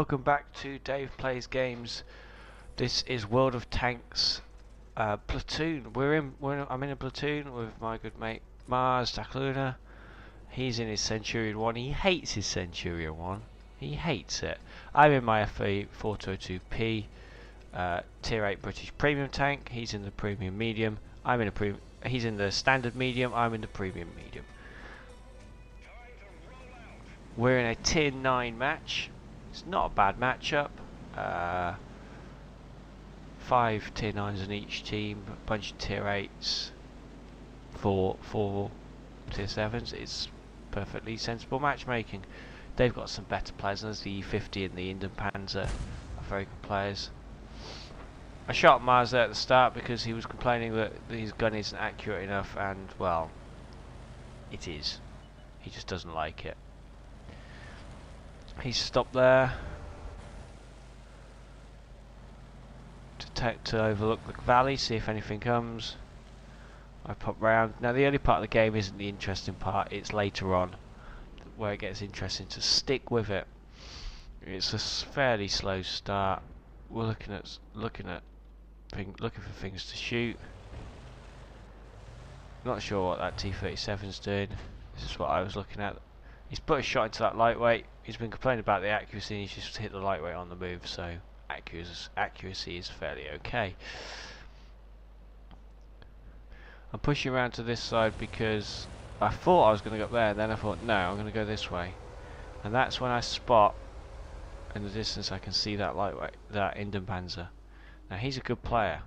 welcome back to Dave Plays Games. This is World of Tanks Platoon. I'm in a platoon with my good mate Marz. He's in his Centurion 1. He hates his Centurion 1. He hates it. I'm in my FA 402P Tier 8 British Premium tank. He's in the Premium Medium. He's in the Standard Medium. I'm in the Premium Medium. We're in a Tier 9 match. It's not a bad matchup. 5 Tier 9s in each team, a bunch of Tier 8s, four Tier 7s. It's perfectly sensible matchmaking. They've got some better players. There's the E50 and the Panzer are very good players. I shot Marz there at the start because he was complaining that his gun isn't accurate enough, and well, it is. He just doesn't like it. He's stopped there to overlook the valley, see if anything comes. I pop round. Now the early part of the game isn't the interesting part, it's later on where it gets interesting, to stick with it. It's a fairly slow start. We're looking for things to shoot. Not sure what that T-37's doing. This is what I was looking at. He's put a shot into that lightweight. He's been complaining about the accuracy, and he's just hit the lightweight on the move, so accuracy is fairly okay. I'm pushing around to this side because I thought I was going to go up there, and then I thought, no, I'm going to go this way. And that's when I spot, in the distance I can see that lightweight, that Panzer. Now he's a good player.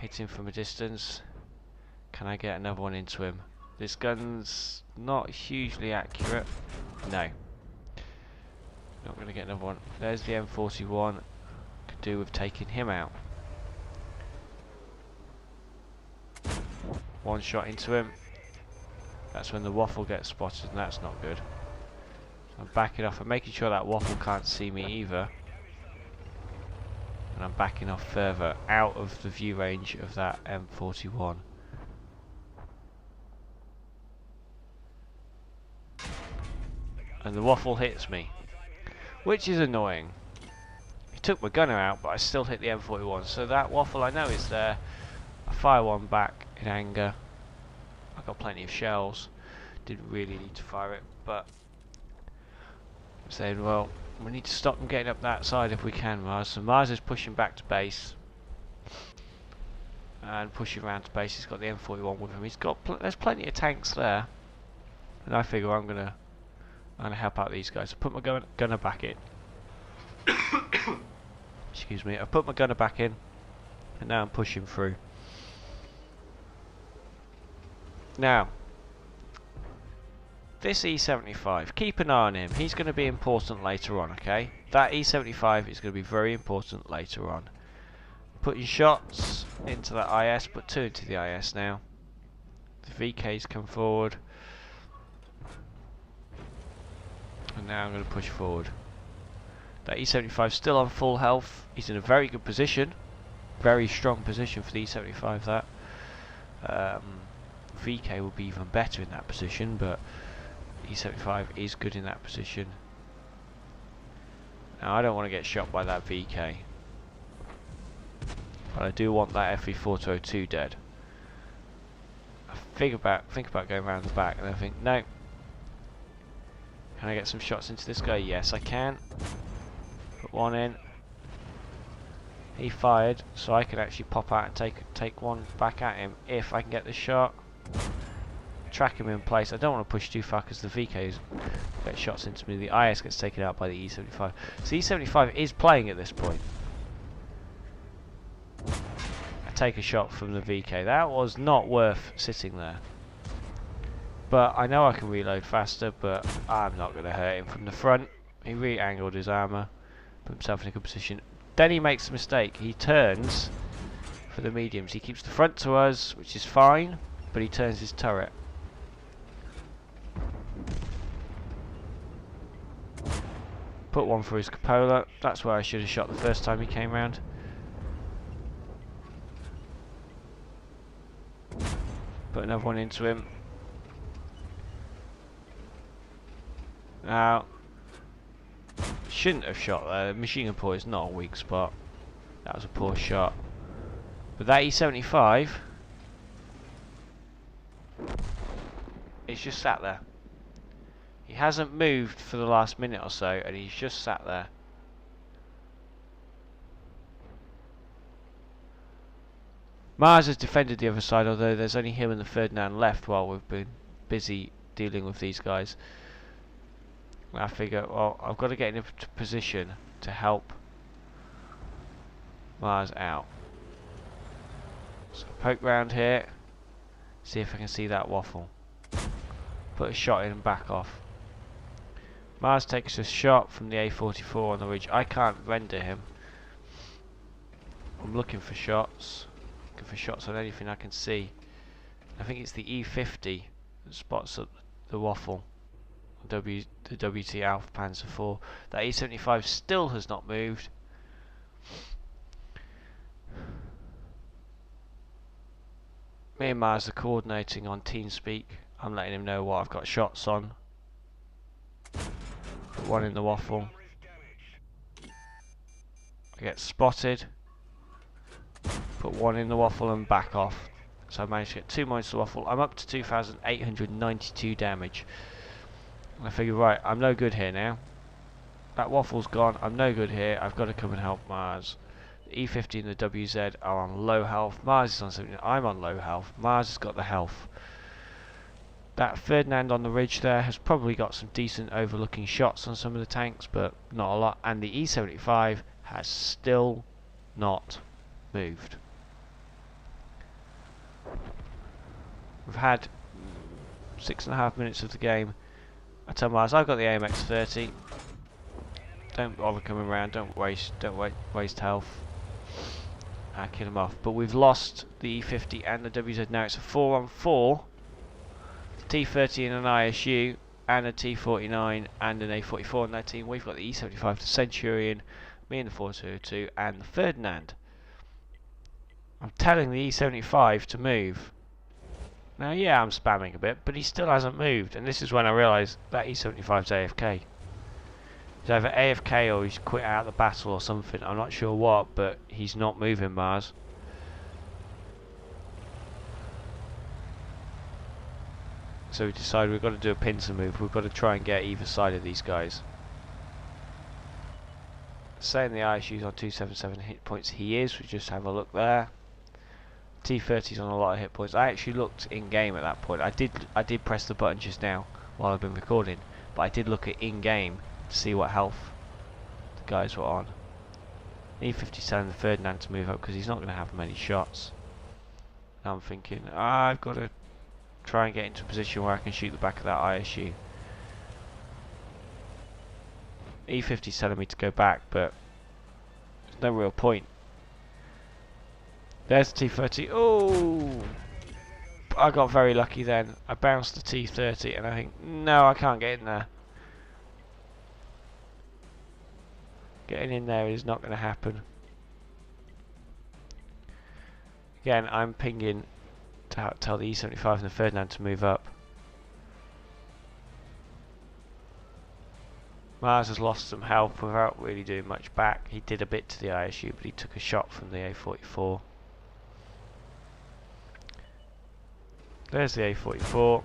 Hit him from a distance. Can I get another one into him? This gun's not hugely accurate. No. Not going to get another one. There's the M41. Could do with taking him out. One shot into him. That's when the waffle gets spotted, and that's not good. So I'm backing off. I'm making sure that waffle can't see me either. And I'm backing off further out of the view range of that M41. And the waffle hits me, which is annoying. He took my gunner out, but I still hit the M41. So that waffle I know is there. I fire one back in anger. I got plenty of shells. Didn't really need to fire it, but I'm saying, well, we need to stop them getting up that side if we can, Marz. So Marz is pushing back to base and pushing around to base. He's got the M41 with him. He's got there's plenty of tanks there, and I figure I'm gonna help out these guys. I put my gunner back in. Excuse me. I put my gunner back in, and now I'm pushing through. Now, this E75, keep an eye on him. He's going to be important later on, okay? That E75 is going to be very important later on. Putting shots into that IS, put 2 into the IS now. The VK's come forward. And now I'm going to push forward. That E75 still on full health. He's in a very good position. Very strong position for the E75, that. VK will be even better in that position, but E75 is good in that position. Now I don't want to get shot by that VK, but I do want that FE 402 dead. I think about going around the back, and I think, no. Can I get some shots into this guy? Yes, I can. Put one in. He fired, so I can actually pop out and take one back at him if I can get the shot. Track him in place. I don't want to push too far because the VKs get shots into me. The IS gets taken out by the E75. So E75 is playing at this point. I take a shot from the VK. That was not worth sitting there. But I know I can reload faster, but I'm not going to hurt him from the front. He re-angled his armour, put himself in a good position. Then he makes a mistake. He turns for the mediums. He keeps the front to us, which is fine, but he turns his turret. Put one for his cupola. That's where I should have shot the first time he came round. Put another one into him. Now, shouldn't have shot there. Machine gun point is not a weak spot. That was a poor shot. But that E75 is just sat there. He hasn't moved for the last minute or so, and he's just sat there. Marz has defended the other side, although there's only him and the Ferdinand left while we've been busy dealing with these guys. I figure, well, I've got to get in a position to help Marz out. So poke round here, see if I can see that waffle. Put a shot in and back off. Marz takes a shot from the A44 on the ridge. I can't render him. I'm looking for shots. Looking for shots on anything I can see. I think it's the E50 that spots up the waffle. The WT Alpha Panzer IV. That E75 still has not moved. Me and Marz are coordinating on TeamSpeak. I'm letting him know what I've got shots on. Put one in the waffle. I get spotted. Put one in the waffle and back off. So I managed to get 2 mines to the waffle. I'm up to 2,892 damage. And I figure, right, I'm no good here now. That waffle's gone. I'm no good here. I've got to come and help Marz. The E50 and the WZ are on low health. Marz is on 70. I'm on low health. Marz has got the health. That Ferdinand on the ridge there has probably got some decent overlooking shots on some of the tanks, but not a lot. And the E75 has still not moved. We've had 6.5 minutes of the game. I tell Marz, I've got the AMX-30. Don't bother coming around. Don't waste health. I kill him off. But we've lost the E50 and the WZ now. It's a 4-on-4. T30 and an ISU and a T49 and an A44 on that team. We've got the E75, the Centurion, me and the 4202 and the Ferdinand. I'm telling the E75 to move. Now yeah, I'm spamming a bit, but he still hasn't moved, and this is when I realise that E75's AFK. He's either AFK or he's quit out the battle or something, I'm not sure what, but he's not moving, Marz. So we decided we've got to do a pincer move. We've got to try and get either side of these guys. Saying the ISU's on 277 hit points, he is. We just have a look there. T30's on a lot of hit points. I actually looked in game at that point. I did press the button just now while I've been recording, but I did look at in game to see what health the guys were on. E50's telling the Ferdinand to move up because he's not going to have many shots. Now I'm thinking, I've got to try and get into a position where I can shoot the back of that ISU. E50's telling me to go back, but there's no real point. There's the T30. Oh! I got very lucky then. I bounced the T30 and I think, no, I can't get in there. Getting in there is not going to happen. Again, I'm pinging to tell the E75 and the Ferdinand to move up. Marz has lost some health without really doing much back. He did a bit to the ISU, but he took a shot from the A44. There's the A44.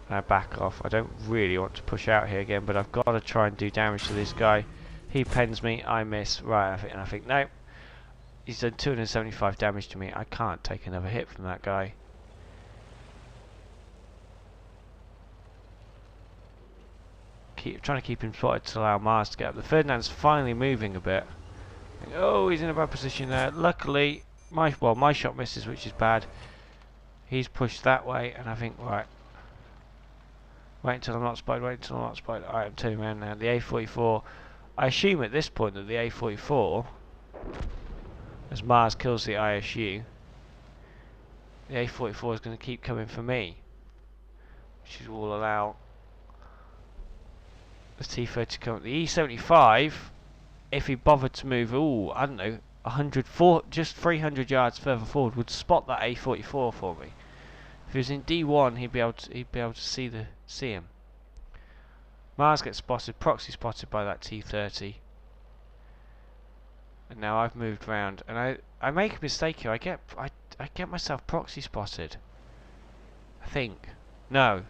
Now back off. I don't really want to push out here again, but I've got to try and do damage to this guy. He pens me, I miss. Right, and I think, no. He's done 275 damage to me. I can't take another hit from that guy. Trying to keep him spotted to allow Marz to get up. The Ferdinand's finally moving a bit. Oh, he's in a bad position there. Luckily, my shot misses, which is bad. He's pushed that way, and I think, right. Wait until I'm not spotted, wait until I'm not spotted. Alright, I'm turning around now. The A44. I assume at this point that the A44, as Marz kills the ISU, the A44 is going to keep coming for me, which will allow the T30 to come. The E75, if he bothered to move, I don't know, 104, just 300 yards further forward, would spot that A44 for me. If he was in D1, he'd be able to see him. Marz gets spotted, proxy spotted by that T-30. And now I've moved round, and I make a mistake here. I get myself proxy spotted. I think. No.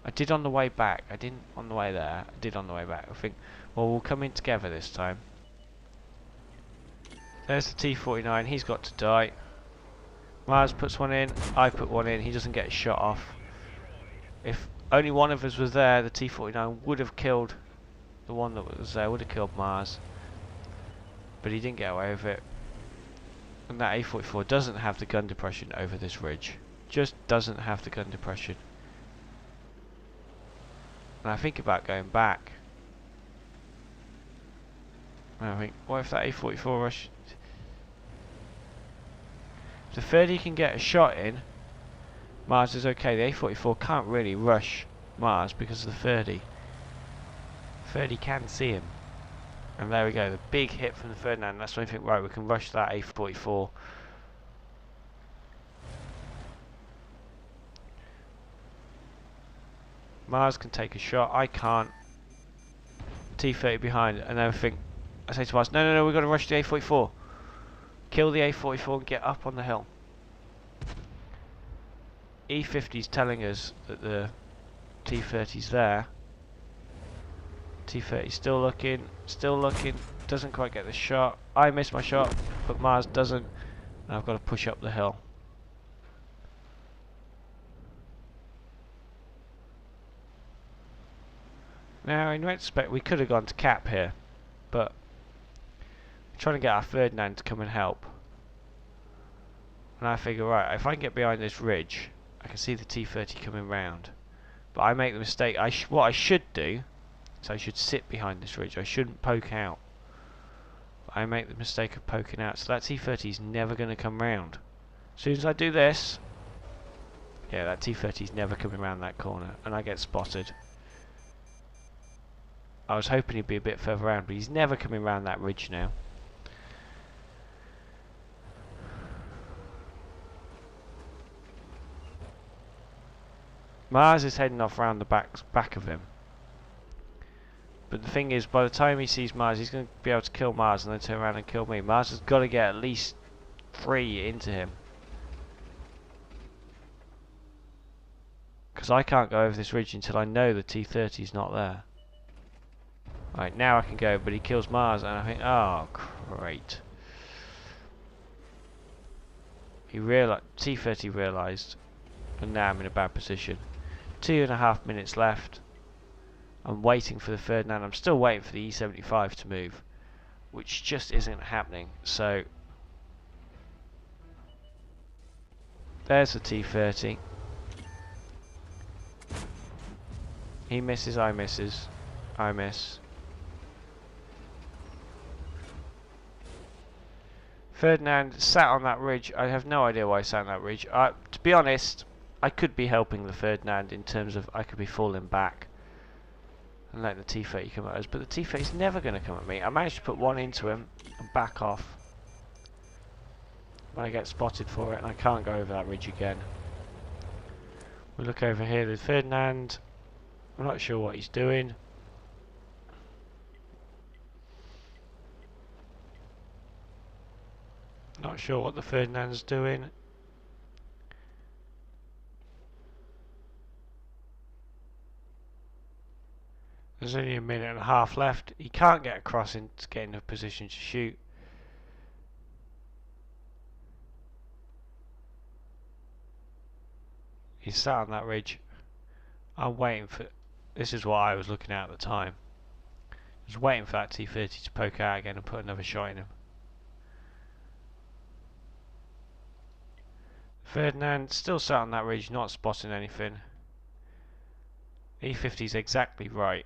I did on the way back. I didn't on the way there. I did on the way back. I think, well, we'll come in together this time. There's the T-49. He's got to die. Marz puts one in. I put one in. He doesn't get shot off. If only one of us was there, the T-49 would have killed the one that was there. Would have killed Marz. But he didn't get away with it. And that A-44 doesn't have the gun depression over this ridge. Just doesn't have the gun depression. And I think about going back. And I think, what if that A-44 rush... If the 30 can get a shot in, Marz is okay. The A-44 can't really rush Marz because of the 30. 30 can see him. And there we go, the big hit from the Ferdinand. That's when I think, right, we can rush that A-44. Marz can take a shot, I can't. T-30 behind, and then I think, I say to Marz, no, we've got to rush the A-44. Kill the A-44 and get up on the hill. E-50's telling us that the T-30's there. T-30 still looking, doesn't quite get the shot. I miss my shot, but Marz doesn't, and I've got to push up the hill. Now, in retrospect, we could have gone to cap here, but we're trying to get our Ferdinand to come and help. And I figure, right, if I can get behind this ridge, I can see the T-30 coming round. But I make the mistake, what I should do, is I should sit behind this ridge. I shouldn't poke out. But I make the mistake of poking out, so that T-30 is never going to come round. As soon as I do this, yeah, that T-30 is never coming round that corner, and I get spotted. I was hoping he'd be a bit further around, but he's never coming round that ridge now. Marz is heading off round the back of him. But the thing is, by the time he sees Marz, he's going to be able to kill Marz and then turn around and kill me. Marz has got to get at least 3 into him. Because I can't go over this ridge until I know the T-30 is not there. Right, now I can go, but he kills Marz, and I think, oh, great. T-30 realised, and now I'm in a bad position. 2.5 minutes left. I'm waiting for the Ferdinand. I'm still waiting for the E-75 to move, which just isn't happening. So, there's the T-30. He misses, I misses. I miss. Ferdinand sat on that ridge. I have no idea why he sat on that ridge. To be honest, I could be helping the Ferdinand in terms of I could be falling back and letting the T-30 come at us, but the T-30 is never going to come at me. I managed to put one into him and back off. But I get spotted for it and I can't go over that ridge again. We look over here, the Ferdinand. I'm not sure what he's doing. Not sure what the Ferdinand's doing. There's only 1.5 minutes left. He can't get across and get in a position to shoot. He's sat on that ridge. I'm waiting for... This is what I was looking at the time. I was waiting for that T-30 to poke out again and put another shot in him. Ferdinand still sat on that ridge, not spotting anything. E-50 is exactly right.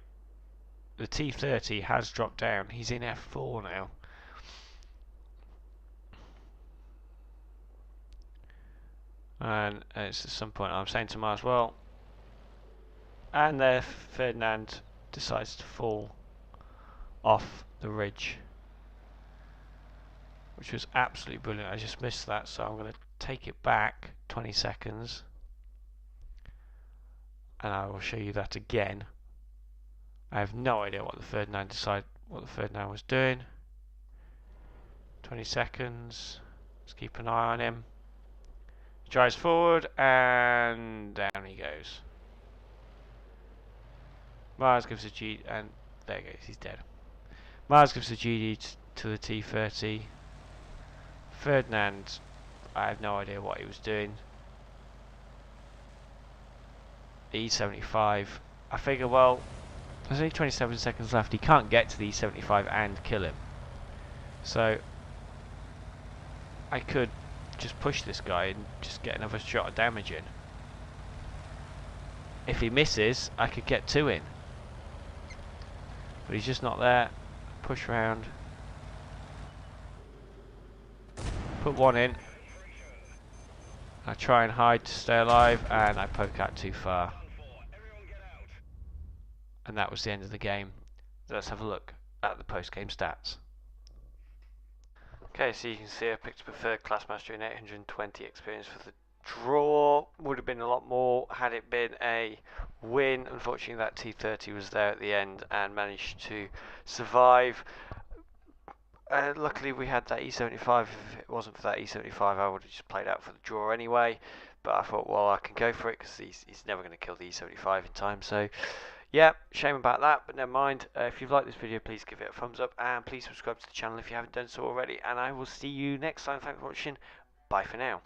The T-30 has dropped down. He's in F4 now. And it's at some point I'm saying to Marz, well, and there Ferdinand decides to fall off the ridge, which was absolutely brilliant. I just missed that, so I'm going to take it back 20 seconds and I will show you that again. I have no idea what the Ferdinand was doing. 20 seconds. Let's keep an eye on him. He drives forward and down he goes. Marz gives a G and there he goes, he's dead. Marz gives a GD to the T30. Ferdinand, I have no idea what he was doing. E75. I figure, well, there's only 27 seconds left. He can't get to the E75 and kill him. So I could just push this guy and just get another shot of damage in. If he misses, I could get 2 in. But he's just not there. Push round. Put 1 in. I try and hide to stay alive, and I poke out too far. And that was the end of the game. Let's have a look at the post-game stats. Okay, so you can see I picked up a third class mastery and 820 experience for the draw. Would have been a lot more had it been a win. Unfortunately, that T30 was there at the end and managed to survive. Luckily, we had that E75. If it wasn't for that E75, I would have just played out for the draw anyway. But I thought, well, I can go for it because he's never going to kill the E75 in time. So, yeah, shame about that, but never mind. If you've liked this video, please give it a thumbs up and please subscribe to the channel if you haven't done so already. And I will see you next time. Thanks for watching. Bye for now.